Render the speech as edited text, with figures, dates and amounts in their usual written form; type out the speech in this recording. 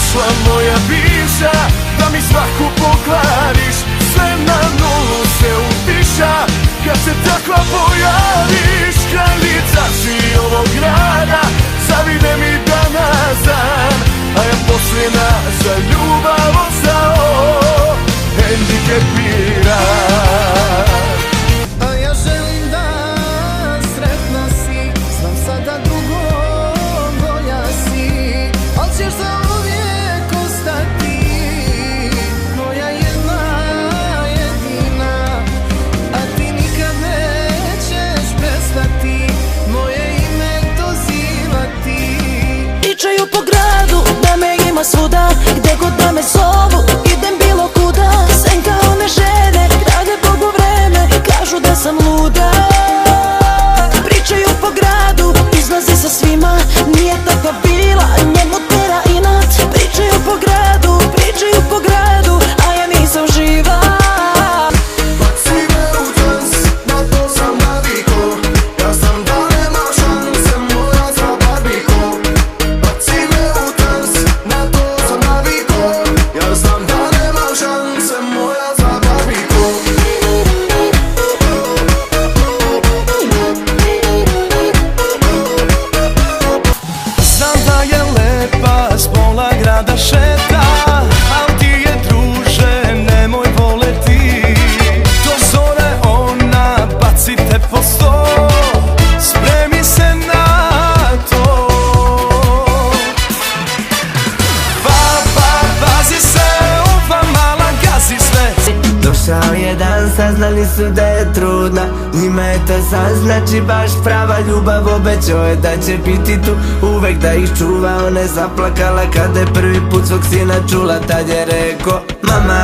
došla moja bivša, da mi svaku pokvariš. Sve na nulu se utiša kad se takva pojaviš. Kraljica si ovog grada, zavide mi danas dan, a ja posljedna za ljubav ostao hendikepiran. A ja želim da sretna si, znam sada dugo bolja si, al ćeš zauvijek ostati moja jedna jedina, a ti nikad nećeš prestati moje ime dozivati. Pričaju po gradu da me ima svuda, gde god da me zovu idem bilo kuda. Senka one žene, krade Bogu vreme, kažu da sam luda. Pričaju po gradu, izlazi sa svima, nije takva bila, njemu tera inat. Pričaju po gradu, a ja nisam živa. Baci me u dans, na to sam naviko, ja znam da nema šanse moja za barbiko. Baci me u dans, na to sam naviko, ja znam da nema šanse moja za barbiko. Znam da je lepa, s pola grada šeta, al ti je druže, nemoj voleti. Do zore ona baci te po sto, spremi se na to. Pazi se, ova mala gazi sve. Došao je dan, saznali su da je trudna, njima je to san, znači baš prava ljubav. Obećao je da će biti tu uvek da ih čuva. Ona je zaplakala kada je prvi put svog sina čula, tad je rekao: mama,